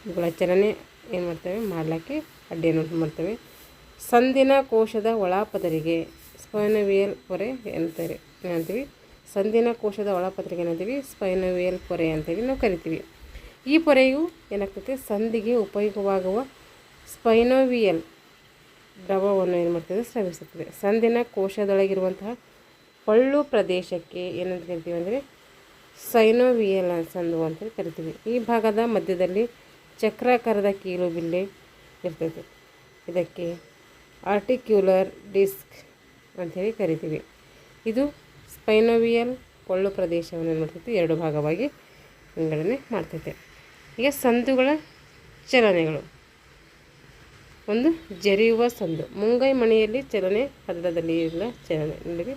ಇವುಗಳ ಚಲನೆ ಏನು ಮಾಡ್ತವೆ, ಮಾಡಲಿಕ್ಕೆ ಅಡ್ಡಿಯನ್ನುಂಟು ಮಾಡ್ತವೆ. ಸಂದಿನ ಕೋಶದ ಒಳಪದರಿಗೆ ಸ್ಪೈನೋವಿಯಲ್ ಪೊರೆ ಏನಂತೀವಿ. ಸಂದಿನ ಕೋಶದ ಒಳಪದರಿಗೆ ಏನಂತೀವಿ, ಸ್ಪೈನೋವಿಯಲ್ ಪೊರೆ ಅಂತೇಳಿ ನಾವು ಕರಿತೀವಿ. ಈ ಪೊರೆಯು ಏನಾಗ್ತದೆ, ಸಂದಿಗೆ ಉಪಯೋಗವಾಗುವ ಸ್ಪೈನೋವಿಯಲ್ ದ್ರವವನ್ನು ಏನು ಮಾಡ್ತದೆ, ಸ್ರವಿಸುತ್ತದೆ. ಸಂದಿನ ಕೋಶದೊಳಗಿರುವಂತಹ ಪಳ್ಳು ಪ್ರದೇಶಕ್ಕೆ ಏನಂತ ಕರಿತೀವಿ ಅಂದರೆ ಸೈನೋವಿಯಲ್ ಸಂದು ಅಂತ ಕರಿತೀವಿ. ಈ ಭಾಗದ ಮಧ್ಯದಲ್ಲಿ ಚಕ್ರಾಕಾರದ ಕೀಲು ಬಿಲ್ಲೆ ಇರ್ತದೆ. ಇದಕ್ಕೆ ಆರ್ಟಿಕ್ಯುಲರ್ ಡಿಸ್ಕ್ ಅಂಥೇಳಿ ಕರಿತೀವಿ. ಇದು ಸ್ಪೈನೋವಿಯಲ್ ಪೊಳ್ಳು ಪ್ರದೇಶವನ್ನು ಏನು ಮಾಡ್ತೈತೆ, 2 ಭಾಗವಾಗಿ ವಿಂಗಡಣೆ ಮಾಡ್ತೈತೆ. ಈಗ ಸಂದುಗಳ ಚಲನೆಗಳು. ಒಂದು ಜರಿಯುವ ಸಂದು. ಮುಂಗೈ ಮಣಿಯಲ್ಲಿ ಚಲನೆ, ಹದಲದಲ್ಲಿ ಇಲ್ಲ ಚಲನೆ. ನೋಡಿ,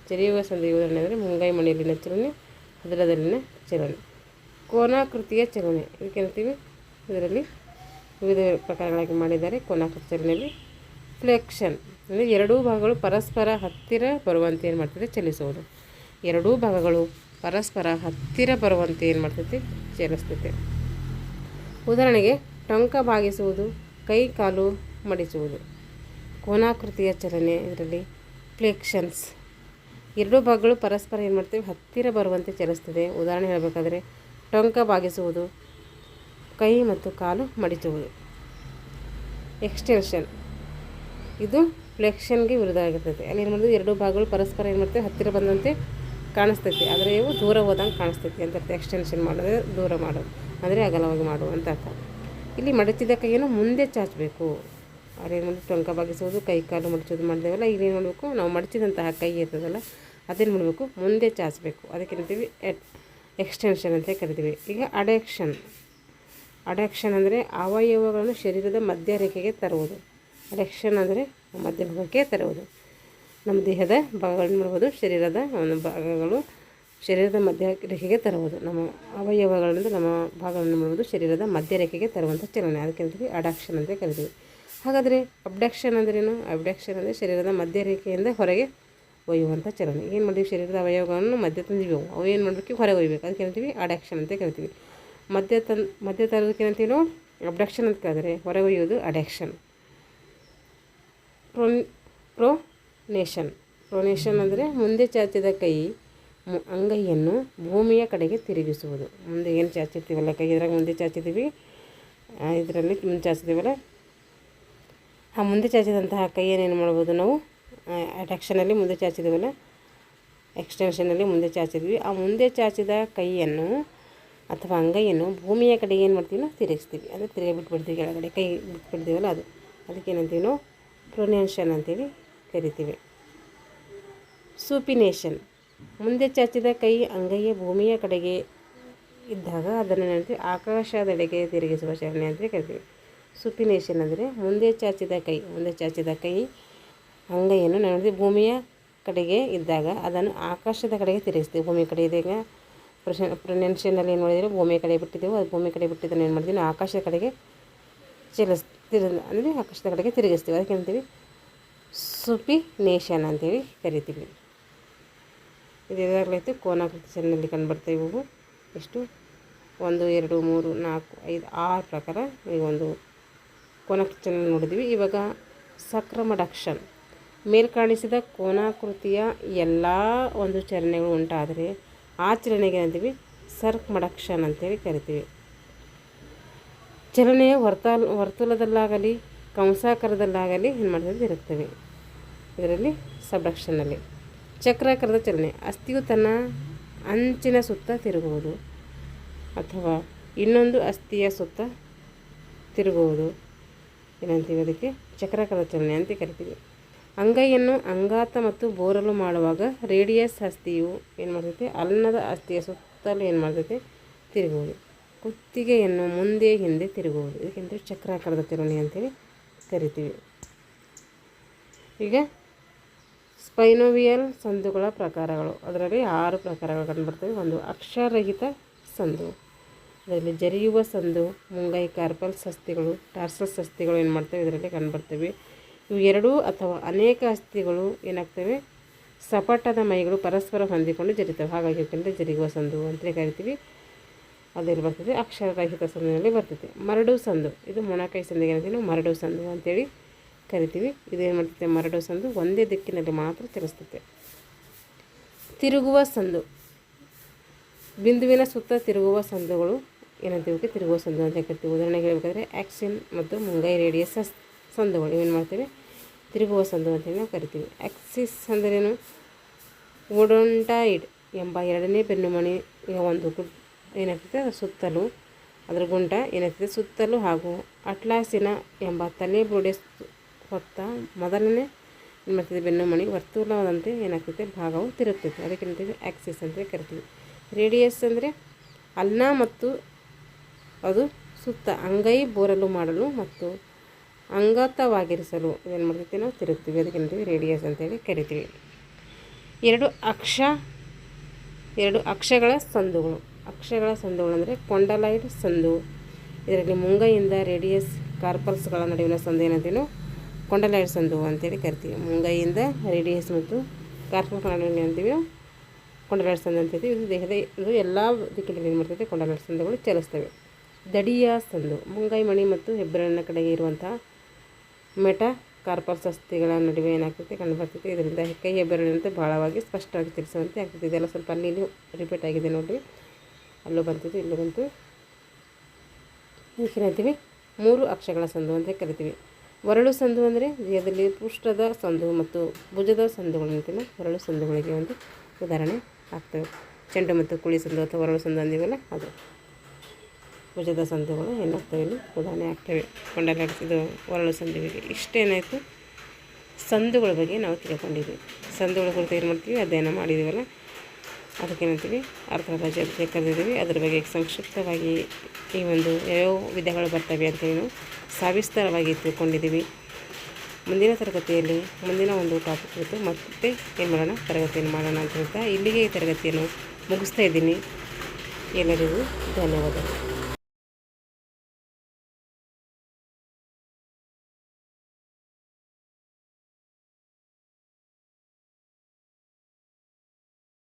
ಜರಿಯುವ ಸಂದು ಉದಾಹರಣೆ ಅಂದರೆ ಮುಂಗೈ ಮಣಿಯಲ್ಲಿನ ಚಲನೆ, ಹದಲದಲ್ಲಿನ ಚಲನೆ. ಕೋನಾಕೃತಿಯ ಚಲನೆ ಇದಕ್ಕೆ ಅಂತೀವಿ. ಇದರಲ್ಲಿ ವಿವಿಧ ಪ್ರಕಾರಗಳಾಗಿ ಮಾಡಿದ್ದಾರೆ. ಕೋನಾಕೃತಿ ಚಲನೆಯಲ್ಲಿ ಫ್ಲೆಕ್ಷನ್ ಅಂದರೆ ಎರಡೂ ಭಾಗಗಳು ಪರಸ್ಪರ ಹತ್ತಿರ ಬರುವಂತೆ ಏನು ಮಾಡ್ತದೆ ಚಲಿಸುವುದು. ಎರಡೂ ಭಾಗಗಳು ಪರಸ್ಪರ ಹತ್ತಿರ ಬರುವಂತೆ ಏನು ಮಾಡ್ತೈತಿ ಚಲಿಸ್ತೈತೆ. ಉದಾಹರಣೆಗೆ ಟೊಂಕ ಬಾಗಿಸುವುದು, ಕೈ ಕಾಲು ಮಡಿಸುವುದು. ಕೋನಾಕೃತಿಯ ಚಲನೆ ಇದರಲ್ಲಿ ಫ್ಲೆಕ್ಷನ್ಸ್. ಎರಡೂ ಭಾಗಗಳು ಪರಸ್ಪರ ಏನು ಮಾಡ್ತೇವೆ ಹತ್ತಿರ ಬರುವಂತೆ ಚಲಿಸ್ತದೆ. ಉದಾಹರಣೆ ಹೇಳಬೇಕಾದ್ರೆ ಟೊಂಕ ಬಾಗಿಸುವುದು, ಕೈ ಮತ್ತು ಕಾಲು ಮಡಿಸುವುದು. ಎಕ್ಸ್ಟೆನ್ಷನ್ ಇದು ಫ್ಲೆಕ್ಷನ್ಗೆ ವಿರುದ್ಧ ಆಗಿರ್ತೈತೆ. ಅಲ್ಲಿ ಏನು ಮಾಡೋದು ಎರಡೂ ಭಾಗಗಳು ಪರಸ್ಪರ ಏನು ಮಾಡ್ತೇವೆ ಹತ್ತಿರ ಬಂದಂತೆ ಕಾಣಿಸ್ತೈತಿ, ಆದರೆ ಇವು ದೂರ ಹೋದಂಗೆ ಕಾಣಿಸ್ತೈತಿ ಅಂತ ಅರ್ಥ. ಎಕ್ಸ್ಟೆನ್ಷನ್ ಮಾಡೋದು ದೂರ ಮಾಡೋದು ಅಂದರೆ ಅಗಲವಾಗಿ ಮಾಡು ಅಂತ ಅರ್ಥ. ಇಲ್ಲಿ ಮಡಚಿದ ಕೈಯನ್ನು ಮುಂದೆ ಚಾಚಬೇಕು. ಅದೇನು ಮಾಡಿ ಟೊಂಕ ಬಾಗಿಸೋದು, ಕೈ ಕಾಲು ಮಡಚೋದು ಮಾಡಿದೇವಲ್ಲ, ಈಗ ಏನು ಮಾಡಬೇಕು ನಾವು ಮಡಚಿದಂತಹ ಕೈ ಇರ್ತದಲ್ಲ ಅದೇನು ಮಾಡಬೇಕು ಮುಂದೆ ಚಾಚಬೇಕು. ಅದಕ್ಕೆ ಏನಂತೀವಿ ಎಕ್ಸ್ಟೆನ್ಷನ್ ಅಂತ ಕರಿತೀವಿ. ಈಗ ಅಡಕ್ಷನ್ ಅಂದರೆ ಅವಯವಗಳನ್ನು ಶರೀರದ ಮಧ್ಯರೇಖೆಗೆ ತರುವುದು. ಅಡಕ್ಷನ್ ಅಂದರೆ ಮಧ್ಯಭಾಗಕ್ಕೆ ತರುವುದು. ನಮ್ಮ ದೇಹದ ಭಾಗಗಳನ್ನು ಮಾಡ್ಬೋದು, ಶರೀರದ ಒಂದು ಭಾಗಗಳು ಶರೀರದ ಮಧ್ಯರೇಖೆಗೆ ತರುವುದು. ನಮ್ಮ ಅವಯವಗಳಿಂದ ನಮ್ಮ ಭಾಗಗಳನ್ನು ಮಾಡ್ಬೋದು ಶರೀರದ ಮಧ್ಯರೇಖೆಗೆ ತರುವಂಥ ಚಲನೆ, ಅದಕ್ಕೆ ಅಂತೀವಿ ಅಡಕ್ಷನ್ ಅಂತ ಕರಿತೀವಿ. ಹಾಗಾದರೆ ಅಬ್ಡಕ್ಷನ್ ಅಂದ್ರೇನು? ಅಬ್ಡಕ್ಷನ್ ಅಂದರೆ ಶರೀರದ ಮಧ್ಯರೇಖೆಯಿಂದ ಹೊರಗೆ ಒಯ್ಯುವಂಥ ಚಲನೆ. ಏನು ಮಾಡಿದ್ವಿ ಶರೀರದ ಅವಯವಗಳನ್ನು ಮಧ್ಯ ತಂದಿವಿ, ಅವು ಏನು ಮಾಡಬೇಕು ಹೊರಗೆ ಒಯ್ಯಬೇಕು, ಅದಕ್ಕೆ ಏನಂತೀವಿ ಅಡಕ್ಷನ್ ಅಂತ ಕರಿತೀವಿ. ಮಧ್ಯ ತರೋದಕ್ಕೆ ಏನಂತೀವಿ ನಾವು ಅಬ್ಡಕ್ಷನ್ ಅಂತ ಕರೆದರೆ, ಹೊರಗೆ ಒಯ್ಯೋದು ಅಡಕ್ಷನ್. ಪ್ರೊನೇಷನ್ ಅಂದರೆ ಮುಂದೆ ಚಾಚಿದ ಕೈ ಅಂಗೈಯನ್ನು ಭೂಮಿಯ ಕಡೆಗೆ ತಿರುಗಿಸುವುದು. ಮುಂದೆ ಏನು ಚಾಚಿರ್ತೀವಲ್ಲ ಕೈ, ಇದ್ರಾಗ ಮುಂದೆ ಚಾಚಿದ್ದೀವಿ, ಇದರಲ್ಲಿ ಮುಂದೆ ಚಾಚಿದ್ದೀವಲ್ಲ, ಆ ಮುಂದೆ ಚಾಚಿದಂತಹ ಕೈಯನ್ನೇನು ಮಾಡ್ಬೋದು ನಾವು ಅಡಕ್ಷನಲ್ಲಿ ಮುಂದೆ ಚಾಚಿದ್ದೀವಲ್ಲ, ಎಕ್ಸ್ಟೆನ್ಷನಲ್ಲಿ ಮುಂದೆ ಚಾಚಿದ್ವಿ. ಆ ಮುಂದೆ ಚಾಚಿದ ಕೈಯನ್ನು ಅಥವಾ ಅಂಗೈಯನ್ನು ಭೂಮಿಯ ಕಡೆಗೆ ಏನು ಮಾಡ್ತೀವಿ ನಾವು ತಿರುಗಿಸ್ತೀವಿ, ಅಂದರೆ ತಿರುಗಿ ಬಿಟ್ಬಿಡ್ತೀವಿ ಕೆಳಗಡೆ, ಕೈ ಬಿಟ್ಬಿಡ್ತೀವಲ್ಲ ಅದು, ಅದಕ್ಕೆ ಏನಂತೀವಿ ನಾವು ಪ್ರೊನೇಷನ್ ಅಂತೇಳಿ ಕರಿತೀವಿ. ಸುಪಿನೇಷನ್ ಮುಂದೆ ಚಾಚಿದ ಕೈ ಅಂಗೈಯ ಭೂಮಿಯ ಕಡೆಗೆ ಇದ್ದಾಗ ಅದನ್ನು ಏನಂತೀವಿ ಆಕಾಶದೆಡೆಗೆ ತಿರುಗಿಸುವ ಚಲನೆ ಅಂತೇಳಿ ಕರಿತೀವಿ. ಸುಪಿನೇಷನ್ ಅಂದರೆ ಮುಂದೆ ಚಾಚಿದ ಕೈ ಅಂಗೈಯನ್ನು ನೋಡಿದ್ವಿ ಭೂಮಿಯ ಕಡೆಗೆ ಇದ್ದಾಗ ಅದನ್ನು ಆಕಾಶದ ಕಡೆಗೆ ತಿರುಗಿಸ್ತೀವಿ. ಭೂಮಿ ಕಡೆ ಇದ್ದಾಗ ಪ್ರೊನೆನ್ಷನಲ್ಲಿ ಏನು ಮಾಡಿದರೆ ಭೂಮಿಯ ಕಡೆ ಬಿಟ್ಟಿದ್ದೆವು, ಅದು ಭೂಮಿ ಕಡೆ ಬಿಟ್ಟಿದ್ದನ್ನು ಏನು ಮಾಡ್ತೀವಿ ನಾವು ಆಕಾಶದ ಕಡೆಗೆ ಅಂದರೆ ಆಕಾಶದ ಕಡೆಗೆ ತಿರುಗಿಸ್ತೀವಿ, ಅದಕ್ಕೆ ಅಂತೀವಿ ಸುಪಿನೇಷನ್ ಅಂತೇಳಿ ಕರಿತೀವಿ. ಇದು ಎದಾಗಲೈತೆ ಕೋನಾಕೃತಿ ಚಲನೆಯಲ್ಲಿ ಕಂಡುಬರ್ತವೆ. ಇವು ಎಷ್ಟು 1 2 3 4 5 6 ಪ್ರಕಾರ ಈಗ ಒಂದು ಕೋನಾಕೃತಿ ಚಲನೆ ನೋಡಿದ್ವಿ. ಇವಾಗ ಸಕ್ರಮಡಕ್ಷನ್ ಮೇಲ್ಕಾಣಿಸಿದ ಕೋನಾಕೃತಿಯ ಎಲ್ಲ ಒಂದು ಚಲನೆಗಳು ಉಂಟಾದರೆ ಆ ಚಲನೆಗೆ ಅಂತೀವಿ ಸರ್ಕ್ಮಡಕ್ಷನ್ ಅಂತೇಳಿ ಕರಿತೀವಿ. ಚಲನೆಯ ವರ್ತುಲದಲ್ಲಾಗಲಿ ಕಂಸಾಕಾರದಲ್ಲಾಗಲಿ ಏನು ಮಾಡ್ತದೆ ಇರುತ್ತವೆ. ಇದರಲ್ಲಿ ಸಬ್ಡಕ್ಷನ್ನಲ್ಲಿ ಚಕ್ರಾಕಾರದ ಚಲನೆ, ಅಸ್ಥಿಯು ತನ್ನ ಅಂಚಿನ ಸುತ್ತ ತಿರುಗುವುದು ಅಥವಾ ಇನ್ನೊಂದು ಅಸ್ಥಿಯ ಸುತ್ತ ತಿರುಗುವುದು ಏನಂತೀವಿ, ಅದಕ್ಕೆ ಚಕ್ರಾಕಾರದ ಚಲನೆ ಅಂತ ಕರಿತೀವಿ. ಅಂಗೈಯನ್ನು ಅಂಗಾತ ಮತ್ತು ಬೋರಲು ಮಾಡುವಾಗ ರೇಡಿಯಸ್ ಅಸ್ಥಿಯು ಏನು ಮಾಡ್ತೈತೆ ಅನ್ನದ ಅಸ್ಥಿಯ ಸುತ್ತಲೂ ಏನು ಮಾಡ್ತೈತೆ ತಿರುಗುವುದು. ಕುತ್ತಿಗೆಯನ್ನು ಮುಂದೆ ಹಿಂದೆ ತಿರುಗುವುದು, ಇದಕ್ಕಿಂತ ಚಕ್ರಾಕಾರದ ಚಲನೆ ಅಂತೇಳಿ ಕರಿತೀವಿ. ಈಗ ಸ್ಪೈನೋವಿಯಲ್ ಸಂದುಗಳ ಪ್ರಕಾರಗಳು, ಅದರಲ್ಲಿ 6 ಪ್ರಕಾರಗಳು ಕಂಡುಬರ್ತವೆ. ಒಂದು ಅಕ್ಷರರಹಿತ ಸಂದು, ಅದರಲ್ಲಿ ಜರಿಯುವ ಸಂದು, ಮುಂಗೈ ಕಾರ್ಪಲ್ಸ್ ಅಸ್ಥಿಗಳು, ಟಾರ್ಸಸ್ ಅಸ್ಥಿಗಳು ಏನು ಮಾಡ್ತವೆ ಇದರಲ್ಲಿ ಕಂಡುಬರ್ತವೆ. ಇವು 2 ಅಥವಾ ಅನೇಕ ಅಸ್ಥಿಗಳು ಏನಾಗ್ತವೆ ಸಪಟದ ಮೈಗಳು ಪರಸ್ಪರ ಹೊಂದಿಕೊಂಡು ಜರಿತವೆ, ಹಾಗಾಗಿ ಇದಕ್ಕೆ ಜರಿಯುವ ಸಂದು ಅಂತೇಳಿ ಕರಿತೀವಿ. ಅದೆಲ್ಲಿ ಬರ್ತದೆ ಅಕ್ಷರರಹಿತ ಸಂದಿನಲ್ಲಿ ಬರ್ತದೆ. ಮರಡು ಸಂದು, ಇದು ಮೊಣಕೈ ಸಂದಿಗೆ ಏನಂತೀವಿ ನಾವು ಮರಡು ಸಂದು ಅಂತೇಳಿ ಕರಿತೀವಿ. ಇದೇನು ಮಾಡ್ತೈತೆ ಮರಡು ಸಂದು ಒಂದೇ ದಿಕ್ಕಿನಲ್ಲಿ ಮಾತ್ರ ಚಲಿಸ್ತೈತೆ. ತಿರುಗುವ ಸಂದು, ಬಿಂದುವಿನ ಸುತ್ತ ತಿರುಗುವ ಸಂದುಗಳು ಏನಂತೀವಿ ತಿರುಗುವ ಸಂದು ಅಂತ ಕರಿತೀವಿ. ಉದಾಹರಣೆಗೆ ಹೇಳಬೇಕಾದ್ರೆ ಆಕ್ಸಿನ್ ಮತ್ತು ಮುಂಗೈ ರೇಡಿಯಸ್ ಸಂದುಗಳು ಇವೇನು ಮಾಡ್ತೇವೆ ತಿರುಗುವ ಸಂದು ಅಂತೇಳಿ ನಾವು ಕರಿತೀವಿ. ಆಕ್ಸಿಸ್ ಅಂದ್ರೇನು? ಓಡೊಂಟಾಯ್ಡ್ ಎಂಬ 2ನೇ ಬೆನ್ನುಮಣಿಯ ಒಂದು ಏನಾಗ್ತದೆ ಸುತ್ತಲೂ ಅದರ ಗುಂಟ ಏನಾಗ್ತದೆ ಸುತ್ತಲೂ ಹಾಗೂ ಅಟ್ಲಾಸಿನ ಎಂಬ ತಲೆ ಬುರುಡೆ ಹೊತ್ತ ಮೊದಲನೇ ಏನು ಮಾಡ್ತದೆ ಬೆನ್ನುಮಣಿ ವರ್ತುಲದಂತೆ ಏನಾಗ್ತೈತೆ ಭಾಗವು ತಿರುಗ್ತೈತೆ, ಅದಕ್ಕೆ ಏನಂತೀವಿ ಆಕ್ಸಿಸ್ ಅಂತ ಕರಿತೀವಿ. ರೇಡಿಯಸ್ ಅಂದರೆ ಅಲ್ನ ಮತ್ತು ಅದು ಸುತ್ತ ಅಂಗೈ ಬೋರಲು ಮಾಡಲು ಮತ್ತು ಅಂಗತವಾಗಿರಿಸಲು ಏನು ಮಾಡ್ತೈತಿ ನಾವು ತಿರುಗ್ತೀವಿ, ಅದಕ್ಕೆ ಏನಂತೀವಿ ರೇಡಿಯಸ್ ಅಂತೇಳಿ ಕರಿತೀವಿ. 2 ಅಕ್ಷಗಳ ಸಂದುಗಳು. ಅಕ್ಷಗಳ ಸಂದುಗಳು ಅಂದರೆ ಕೊಂಡಲಾಯ್ಡ್ ಸಂದು, ಇದರಲ್ಲಿ ಮುಂಗೈಯಿಂದ ರೇಡಿಯಸ್ ಕಾರ್ಪಲ್ಸ್ಗಳ ನಡುವಿನ ಸಂದು ಏನಂತೀವಿ ನಾವು ಕೊಂಡಲಾಡಿ ಸಂದು ಅಂತೇಳಿ ಕರಿತೀವಿ. ಮುಂಗೈಯಿಂದ ರೇಡಿಯಸ್ ಮತ್ತು ಕಾರ್ಪಲ್ ಕಾಲನಿ ಅಂತೀವಿ, ಕೊಂಡಲಾಡಿ ಸಂದು ಅಂತೀವಿ. ಇದು ದೇಹದ ಇದು ಎಲ್ಲ ದಿಕ್ಕಿನಲ್ಲಿ ಏನು ಮಾಡ್ತೈತೆ, ಕೊಂಡಲಾಡಿ ಸಂದುಗಳು ಚಲಿಸ್ತವೆ. ದಡಿಯ ಸಂದು ಮುಂಗೈ ಮಣಿ ಮತ್ತು ಹೆಬ್ಬೆರಳಿನ ಕಡೆಗೆ ಇರುವಂತಹ ಮೆಟಾ ಕಾರ್ಪಲ್ ಅಸ್ಥಿಗಳ ನಡುವೆ ಏನಾಗ್ತೈತೆ ಕಂಡುಬರ್ತೈತೆ. ಇದರಿಂದ ಕೈ ಹೆಬ್ಬೆರಳಿನಂತೆ ಭಾಳವಾಗಿ ಸ್ಪಷ್ಟವಾಗಿ ತಿಳಿಸುವಂತೆ ಆಗ್ತೈತೆ. ಇದೆಲ್ಲ ಸ್ವಲ್ಪ ಅಲ್ಲಿ ರಿಪೀಟ್ ಆಗಿದೆ ನೋಡಿರಿ, ಅಲ್ಲೂ ಬರ್ತೈತೆ, ಇಲ್ಲೂ ಬಂತು. ಇದಕ್ಕೇನಂತೀವಿ 3 ಅಕ್ಷಗಳ ಸಂದು ಅಂತ ಕರಿತೀವಿ. ಒರಳು ಸಂದು ಅಂದರೆ ದೇಹದಲ್ಲಿ ಪೃಷ್ಠದ ಸಂದು ಮತ್ತು ಭುಜದ ಸಂದುಗಳಂತಿನ ಒರಳು ಸಂದುಗಳಿಗೆ ಒಂದು ಉದಾಹರಣೆ ಆಗ್ತವೆ. ಚೆಂಡು ಮತ್ತು ಕುಳಿ ಸಂದು ಅಥವಾ ಒರಳು ಸಂದು ಅಂದಿವಲ್ಲ, ಅದು ಭುಜದ ಸಂದುಗಳು ಏನಾಗ್ತವೆ ಇಲ್ಲಿ ಉದಾಹರಣೆ ಆಗ್ತವೆ ಕೊಂಡಲಾಡಿಸಿದ ಒರಳು ಸಂದುವಿಗೆ. ಇಷ್ಟೇನಾಯಿತು ಸಂದುಗಳ ಬಗ್ಗೆ ನಾವು ತಿಳ್ಕೊಂಡಿದ್ವಿ. ಸಂದುಗಳ ಕುರಿತು ಏನು ಮಾಡ್ತೀವಿ, ಅಧ್ಯಯನ ಮಾಡಿದ್ದೀವಲ್ಲ, ಅದಕ್ಕೇನಂತೀವಿ ಅರ್ಥರಾಜ್ಯ ಅಂತ ಕರೆದಿದ್ದೀವಿ. ಅದ್ರ ಬಗ್ಗೆ ಸಂಕ್ಷಿಪ್ತವಾಗಿ ಈ ಒಂದು ಯಾವ್ಯಾವ ವಿಧಗಳು ಬರ್ತವೆ ಅಂತೇಳಿ ನಾವು ಸವಿಸ್ತಾರವಾಗಿ ತಿಳ್ಕೊಂಡಿದ್ದೀವಿ. ಮುಂದಿನ ತರಗತಿಯಲ್ಲಿ ಮುಂದಿನ ಒಂದು ಟಾಪಿಕ್ ಕುರಿತು ಮತ್ತೆ ಏನು ಮಾಡೋಣ, ತರಗತಿಯನ್ನು ಮಾಡೋಣ ಅಂತ ಹೇಳ್ತಾ ಇಲ್ಲಿಗೆ ಈ ತರಗತಿಯನ್ನು ಮುಗಿಸ್ತಾ ಇದ್ದೀನಿ. ಎಲ್ಲರಿಗೂ ಧನ್ಯವಾದಗಳು.